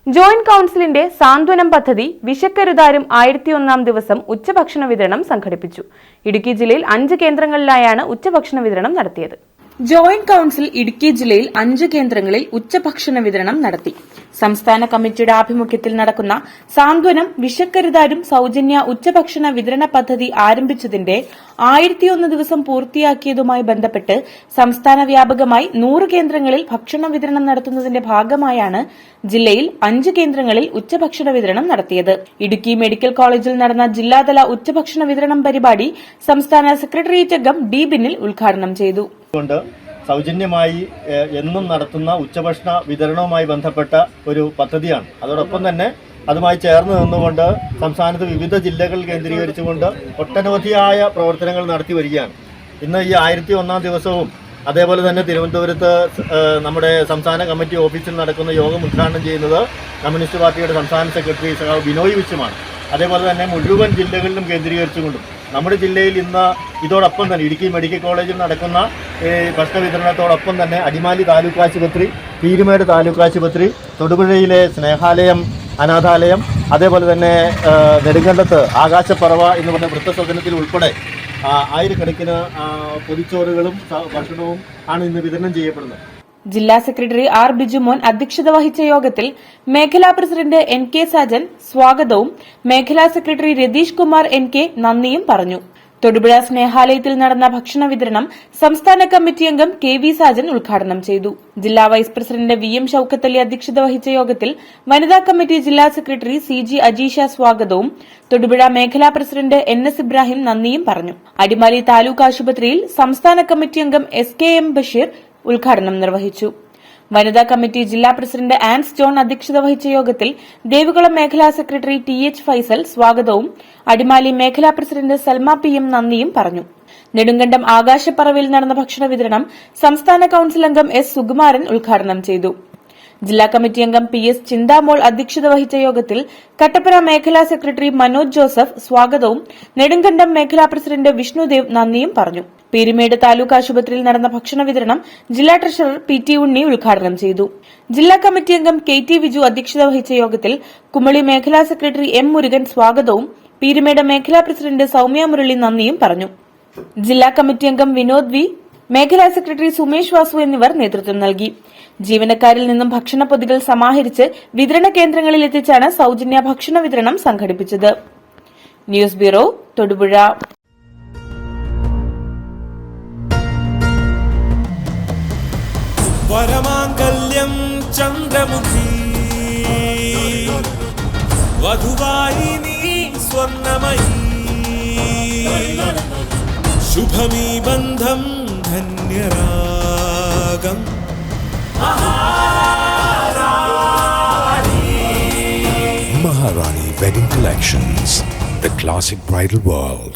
Joint കൗൺസിലിന്റെ സാന്ത്വനം പദ്ധതി വിശക്കരുതാരും 1001 ദിവസം ഉച്ചഭക്ഷണ വിതരണം സംഘടിപ്പിച്ചു. ഇടുക്കി ജില്ലയിൽ 5 കേന്ദ്രങ്ങളിലായാണ് ഉച്ചഭക്ഷണ വിതരണം നടത്തിയത്. ജോയിന്റ് കൌൺസിൽ ഇടുക്കി ജില്ലയിൽ 5 കേന്ദ്രങ്ങളിൽ ഉച്ചഭക്ഷണ വിതരണം നടത്തി. സംസ്ഥാന കമ്മിറ്റിയുടെ ആഭിമുഖ്യത്തിൽ നടക്കുന്ന സാന്ത്വനം വിശക്കരുതാരും സൌജന്യ ഉച്ചഭക്ഷണ വിതരണ പദ്ധതി ആരംഭിച്ചതിന്റെ 1001 ദിവസം പൂർത്തിയാക്കിയതുമായി ബന്ധപ്പെട്ട് സംസ്ഥാന വ്യാപകമായി 100 കേന്ദ്രങ്ങളിൽ ഭക്ഷണ വിതരണം നടത്തുന്നതിന്റെ ഭാഗമായാണ് ജില്ലയിൽ 5 കേന്ദ്രങ്ങളിൽ ഉച്ചഭക്ഷണ വിതരണം നടത്തിയത്. ഇടുക്കി മെഡിക്കൽ കോളേജിൽ നടന്ന ജില്ലാതല ഉച്ചഭക്ഷണ വിതരണം പരിപാടി സംസ്ഥാന സെക്രട്ടേറിയറ്റ് അംഗം ഡി ബിനിൽ ഉദ്ഘാടനം ചെയ്തു. സൗജന്യമായി എന്നും നടത്തുന്ന ഉച്ചഭക്ഷണ വിതരണവുമായി ബന്ധപ്പെട്ട ഒരു പദ്ധതിയാണ്. അതോടൊപ്പം തന്നെ അതുമായി ചേർന്ന് നിന്നുകൊണ്ട് സംസ്ഥാനത്ത് വിവിധ ജില്ലകൾ കേന്ദ്രീകരിച്ചുകൊണ്ട് ഒട്ടനവധിയായ പ്രവർത്തനങ്ങൾ നടത്തി വരികയാണ്. ഇന്ന് ഈ 1001 ദിവസവും അതേപോലെ തന്നെ തിരുവനന്തപുരത്ത് നമ്മുടെ സംസ്ഥാന കമ്മിറ്റി ഓഫീസിൽ നടക്കുന്ന യോഗം ഉദ്ഘാടനം ചെയ്യുന്നത് കമ്മ്യൂണിസ്റ്റ് പാർട്ടിയുടെ സംസ്ഥാന സെക്രട്ടറി സഖാവ് ബിനോയ് വിശ്വമാണ്. അതേപോലെ തന്നെ മുഴുവൻ ജില്ലകളിലും കേന്ദ്രീകരിച്ചുകൊണ്ടും നമ്മുടെ ജില്ലയിൽ ഇന്ന് ഇതോടൊപ്പം തന്നെ ഇടുക്കി മെഡിക്കൽ കോളേജിൽ നടക്കുന്ന ഭക്ഷണ വിതരണത്തോടൊപ്പം തന്നെ അടിമാലി താലൂക്ക് ആശുപത്രി, പീരുമേട് താലൂക്ക് ആശുപത്രി, തൊടുപുഴയിലെ സ്നേഹാലയം അനാഥാലയം, അതേപോലെ തന്നെ നെടുങ്കണ്ടത്ത് ആകാശപ്പറവ എന്ന് പറഞ്ഞ വൃദ്ധസദനത്തിൽ ഉൾപ്പെടെ ആയിരക്കണക്കിന് പൊതിച്ചോറുകളും ഭക്ഷണവും ആണ് ഇന്ന് വിതരണം ചെയ്യപ്പെടുന്നത്. ജില്ലാ സെക്രട്ടറി ആർ ബിജുമോൻ അധ്യക്ഷത വഹിച്ച യോഗത്തിൽ മേഖലാ പ്രസിഡന്റ് എൻ കെ സാജൻ സ്വാഗതവും മേഖലാ secretary Ratheesh Kumar N K നന്ദിയും പറഞ്ഞു. തൊടുപുഴ സ്നേഹാലയത്തിൽ നടന്ന ഭക്ഷണ വിതരണം സംസ്ഥാന കമ്മിറ്റി അംഗം കെ വി സാജൻ ഉദ്ഘാടനം ചെയ്തു. ജില്ലാ vice president V M Shoukathali അധ്യക്ഷത വഹിച്ച യോഗത്തിൽ വനിതാ കമ്മിറ്റി ജില്ലാ സെക്രട്ടറി സി ജി അജീഷ സ്വാഗതവും തൊടുപുഴ മേഖലാ പ്രസിഡന്റ് എൻ എസ് ഇബ്രാഹിം നന്ദിയും പറഞ്ഞു. അടിമാലി താലൂക്ക് ആശുപത്രിയിൽ സംസ്ഥാന കമ്മിറ്റി അംഗം എസ് കെ എം ബഷീർ ഉദ്ഘാടനം നിർവഹിച്ചു. വനിതാ കമ്മിറ്റി ജില്ലാ പ്രസിഡന്റ് ആൻസ് ജോൺ അധ്യക്ഷത വഹിച്ച യോഗത്തിൽ ദേവികുളം മേഖലാ സെക്രട്ടറി ടി എച്ച് ഫൈസൽ സ്വാഗതവും അടിമാലി മേഖലാ പ്രസിഡന്റ് സൽമ പി എം നന്ദിയും പറഞ്ഞു. നെടുങ്കണ്ടം ആകാശപ്പറവയിൽ നടന്ന ഭക്ഷണ വിതരണം സംസ്ഥാന കൌൺസിൽ അംഗം എസ് സുകുമാരൻ ഉദ്ഘാടനം ചെയ്തു. ജില്ലാ കമ്മിറ്റി അംഗം പി എസ് ചിന്താമോൾ അധ്യക്ഷത വഹിച്ച യോഗത്തിൽ കട്ടപ്പന മേഖലാ സെക്രട്ടറി മനോജ് ജോസഫ് സ്വാഗതവും നെടുങ്കണ്ടം മേഖലാ പ്രസിഡന്റ് വിഷ്ണുദേവ് നന്ദിയും പറഞ്ഞു. പീരുമേട് താലൂക്ക് ആശുപത്രിയിൽ നടന്ന ഭക്ഷണ വിതരണം ജില്ലാ ട്രഷറർ പി ടി ഉണ്ണി ഉദ്ഘാടനം ചെയ്തു. ജില്ലാ കമ്മിറ്റി അംഗം കെ ടി വിജു അധ്യക്ഷത വഹിച്ച യോഗത്തിൽ കുമളി മേഖലാ സെക്രട്ടറി എം മുരുകൻ സ്വാഗതവും പീരുമേട് മേഖലാ പ്രസിഡന്റ് സൌമ്യ മുരളി നന്ദിയും പറഞ്ഞു. ജില്ലാ കമ്മിറ്റി അംഗം വിനോദ് വി, മേഖലാ സെക്രട്ടറി സുമേഷ് വാസു എന്നിവർ നേതൃത്വം നൽകി. ജീവനക്കാരിൽ നിന്നും ഭക്ഷണ പൊതികൾ സമാഹരിച്ച് വിതരണ കേന്ദ്രങ്ങളിൽ എത്തിച്ചാണ് സൌജന്യ ഭക്ഷണ വിതരണം സംഘടിപ്പിച്ചത്. News bureau, Thodupuzha. വരമാംഗല്യം ചന്ദ്രമുഖി വധുവായി നീ സ്വർണമയി ശുഭമീ ബന്ധം ധന്യരാഗം Maharani Wedding Collections, the classic bridal world.